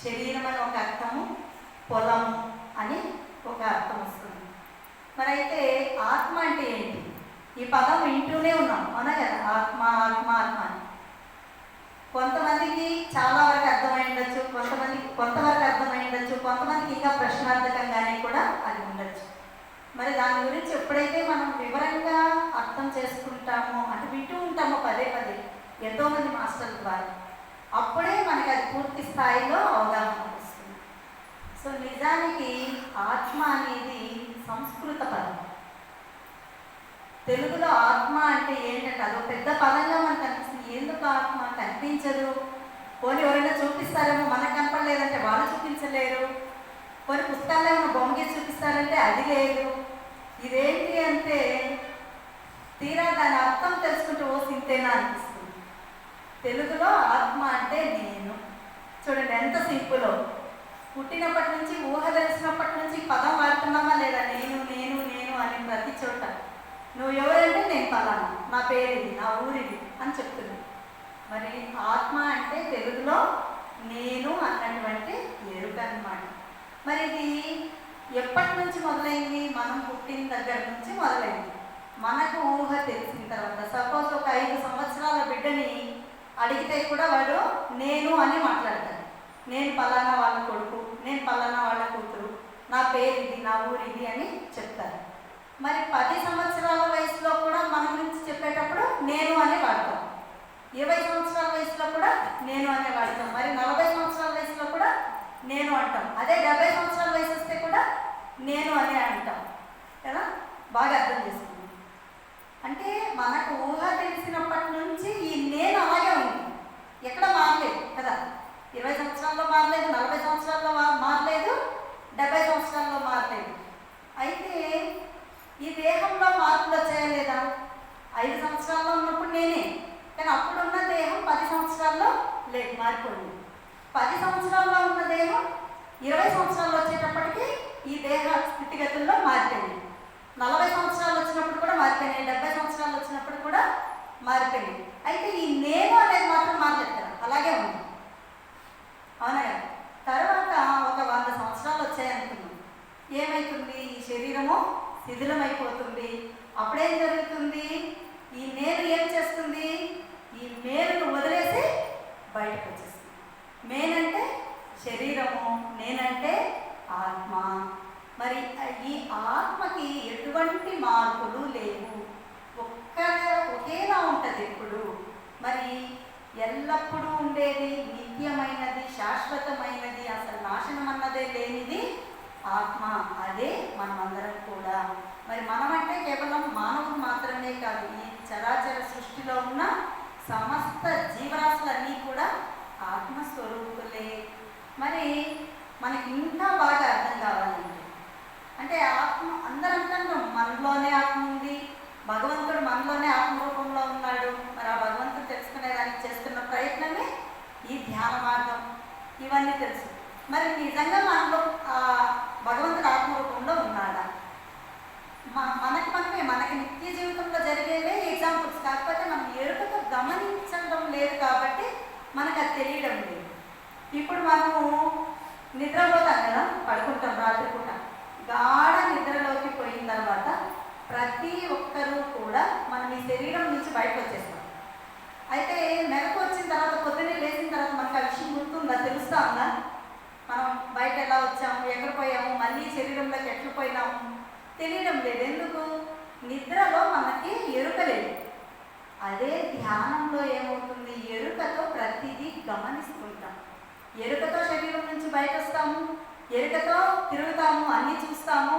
శరీరం అని ఒక అర్థము, పొలము అని ఒక అర్థం వస్తుంది. మరి అయితే ఆత్మ అంటే ఏంటి? ఈ పదం వింటూనే ఉన్నాం, అవునా కదా? ఆత్మ ఆత్మ ఆత్మ అని. కొంతమందికి చాలా వరకు అర్థమై ఉండొచ్చు, కొంతవరకు అర్థమై ఉండొచ్చు, కొంతమందికి ఇంకా ప్రశ్నార్థకంగానే కూడా అది ఉండొచ్చు. మరి దాని గురించి ఎప్పుడైతే మనం వివరంగా అర్థం చేసుకుంటామో, అంటే వింటూ ఉంటామో పదే పదే ఎంతోమంది మాస్టర్ల ద్వారా, అప్పుడే మనకి అది పూర్తి స్థాయిలో అవగాహన వస్తుంది. సో నిజానికి ఆత్మ అనేది సంస్కృత పదం. తెలుగులో ఆత్మ అంటే ఏంటంటే అదొక పెద్ద పదంగా మనకు అనిపిస్తుంది. ఎందుకు ఆత్మ కనిపించదు? పోనీ ఎవరైనా చూపిస్తారేమో, మనకు కనపడలేదంటే వాళ్ళు చూపించలేరు. కొన్ని పుస్తకాల్లో ఏమైనా బొమ్మకి చూపిస్తారంటే అది లేదు. ఇదేంటి అంటే తీరా దాని అర్థం తెలుసుకుంటూ ఓ సింతేనా అనిపిస్తుంది. తెలుగులో ఆత్మ అంటే నేను. చూడండి ఎంత సింపులో. పుట్టినప్పటి నుంచి, ఊహ తెలిసినప్పటి నుంచి పదం వాడుతున్నామా లేదా? నేను నేను నేను అని ప్రతి చోట. నువ్వు ఎవరంటే నేను పలానా, నా పేరిది, నా ఊరిది అని చెప్తున్నాను. మరి ఆత్మ అంటే తెలుగులో నేను అన్నటువంటి ఎరుక అన్నమాట. మరి ఇది ఎప్పటి నుంచి మొదలైంది? మనం పుట్టిన దగ్గర నుంచి మొదలైంది. మనకు ఊహ తెలిసిన తర్వాత, సపోజ్ ఒక 5 సంవత్సరాల బిడ్డని అడిగితే కూడా వాడు నేను అని మాట్లాడతాడు. నేను పలానా వాళ్ళ కొడుకు, నేను పలానా వాళ్ళ కూతురు, నా పేరిది, నా ఊరిది అని చెప్తారు. మరి 10 సంవత్సరాల వయసులో కూడా మన గురించి చెప్పేటప్పుడు నేను అనే వాడతాం. 20 సంవత్సరాల వయసులో కూడా నేను అనే వాడతాం. మరి 40 సంవత్సరాల వయసులో కూడా నేను అంటాం. అదే 70 సంవత్సరాల వయసు వస్తే కూడా నేను అనే అంటాం కదా. బాగా అర్థం చేసుకుంది. అంటే మనకు ఊహ తెలిసినప్పటి నుంచి ఈ నేను అలాగే ఉంది, ఎక్కడ మారలేదు కదా. 20 సంవత్సరాల్లో మారలేదు, 40 సంవత్సరాల్లో మారలేదు, 70 సంవత్సరాల్లో మారలేదు. అయితే ఈ దేహంలో మార్పులు వచ్చాయలేదా? 5 సంవత్సరాల్లో ఉన్నప్పుడు నేనే, కానీ అప్పుడున్న దేహం 10 సంవత్సరాల్లో లేదు, మారిపోయింది. 10 సంవత్సరాల్లో ఉన్న దేహం 20 సంవత్సరాలు వచ్చేటప్పటికి ఈ దేహ స్థితిగతుల్లో మారిపోయింది. 40 సంవత్సరాలు వచ్చినప్పుడు కూడా మారిపోయినాయి, 70 సంవత్సరాలు వచ్చినప్పుడు కూడా మారిపోయింది. అయితే ఈ నేను అనేది మాత్రం మారలేదు కదా, అలాగే ఉంది, అవునా కదా. తర్వాత ఒక 100 సంవత్సరాలు వచ్చాయనుకున్నాం, ఏమవుతుంది? ఈ శరీరము శిథిలమైపోతుంది. అప్పుడేం జరుగుతుంది? ఈ నేను ఏం చేస్తుంది? ఈ మేలును వదిలేసి బయటకు వచ్చేస్తుంది. మేనంటే శరీరము, నేనంటే ఆత్మ. మరి ఈ ఆత్మకి ఎటువంటి మార్పులు లేవు, ఒకేలా ఉంటుంది ఎప్పుడు. మరి ఎల్లప్పుడూ ఉండేది, నిత్యమైనది, శాశ్వతమైనది, అసలు నాశనం అన్నదే లేనిది ఆత్మ. అదే మనమందరం కూడా. మరి మనమంటే కేవలం మానవులు మాత్రమే కాదు, ఈ చరాచర సృష్టిలో ఉన్న సమస్త జీవరాశులన్నీ కూడా ఆత్మస్వరూపులే. మరి మనకి ఇంకా బాగా అర్థం కావాలంటే, అంటే ఆత్మ అందరంటున్నాం, మనలోనే ఆత్మ ఉంది, భగవంతుడు మనలోనే ఆత్మరూపంలో ఉన్నాడు. మరి ఆ భగవంతుడు తెలుసుకునేదానికి చేస్తున్న ప్రయత్నమే ఈ ధ్యాన మార్గం. ఇవన్నీ తెలుసు. మరి నిజంగా మనలో భగవంతుడు ఆత్మరూపంలో ఉన్నాడా? మనకి నిత్య జీవితంలో జరిగేవే ఎగ్జాంపుల్స్. కాకపోతే మనం ఎరుకతో గమనించడం లేదు కాబట్టి మనకు అది తెలియడం లేదు. ఇప్పుడు మనము నిద్రపోతాం కదా, పడుకుంటాం రాత్రిపూట. గాఢ నిద్రలోకి పోయిన తర్వాత ప్రతి ఒక్కరూ కూడా మనం ఈ శరీరం నుంచి బయటకు వచ్చేస్తాం. అయితే మెలకు వచ్చిన తర్వాత, పొద్దున్నే లేచిన తర్వాత మనకు ఆ విషయం గుర్తుందా? తెలుస్తా ఉందా? మనం బయట ఎలా వచ్చాము, ఎక్కడ పోయాము, మళ్ళీ శరీరంలోకి ఎట్లా పోయినాము తెలియడం లేదు. ఎందుకు? నిద్రలో మనకి ఎరుక లేదు. అదే ధ్యానంలో ఏమవుతుంది? ఎరుకతో ప్రతిదీ గమనిస్తుంటాం. ఎరుకతో శరీరం నుంచి బయట వస్తాము, ఎరుకతో తిరుగుతాము, అన్నీ చూస్తాము,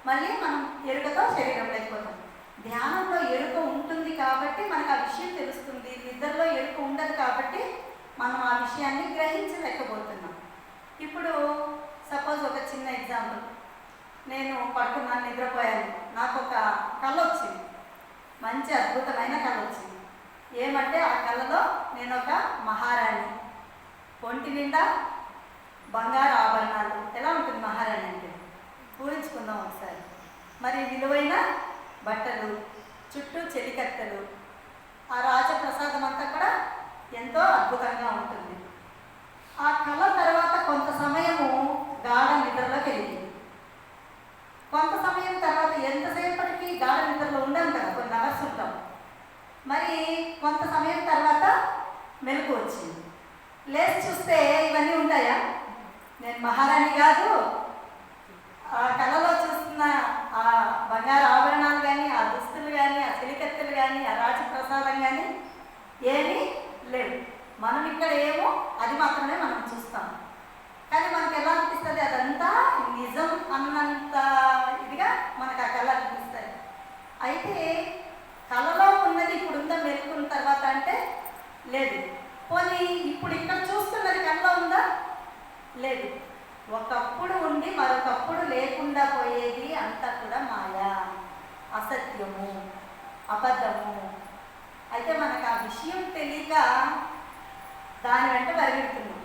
మళ్ళీ మనం ఎరుకతో శరీరం లేకపోతాం. ధ్యానంలో ఎరుక ఉంటుంది కాబట్టి మనకు ఆ విషయం తెలుస్తుంది. నిద్రలో ఎరుక ఉండదు కాబట్టి మనం ఆ విషయాన్ని గ్రహించలేకపోతున్నాం. ఇప్పుడు సపోజ్ ఒక చిన్న ఎగ్జాంపుల్. నేను పడుకున్నాను, నిద్రపోయాను, నాకు ఒక కళ వచ్చింది, మంచి అద్భుతమైన కళ వచ్చింది. ఏమంటే ఆ కళలో నేను ఒక మహారాణి, ఒంటి నిండా బంగారు ఆభరణాలు. ఎలా ఉంటుంది మహారాణి అంటే? ఊహించుకుందాం ఒకసారి. మరి విలువైన బట్టలు, చుట్టూ చెలికత్తెలు, ఆ రాజప్రసాదం అంతా కూడా ఎంతో అద్భుతంగా ఉంటుంది. ఆ కళ తర్వాత మెలకు వచ్చింది. లేచి చూస్తే ఇవన్నీ ఉంటాయా? నేను మహారాణి కాదు. ఆ కళలో చూస్తున్న ఆ బంగారు ఆభరణాలు కానీ, ఆ దుస్తులు కానీ, ఆ చెలికత్తెలు కానీ, ఆ రాజప్రసాదం కానీ ఏమీ లేవు. మనం ఇక్కడ ఏమో అది మాత్రమే మనం చూస్తాం. కానీ మనకు ఎలా అనిపిస్తుంది? అదంతా నిజం అన్నంత ఇదిగా మనకు ఆ కళ అనిపిస్తుంది. అయితే కళలో ఉన్నది ఇప్పుడు ఉందా మెలుకున్న తర్వాత అంటే లేదు. పోనీ ఇప్పుడు ఇక్కడ చూస్తున్నది కళలో ఉందా? లేదు. ఒకప్పుడు ఉండి మరొకప్పుడు లేకుండా పోయేది అంతా కూడా మాయా, అసత్యము, అబద్ధము. అయితే మనకు ఆ విషయం తెలియక దాని వెంట పరిగెడుతున్నాం.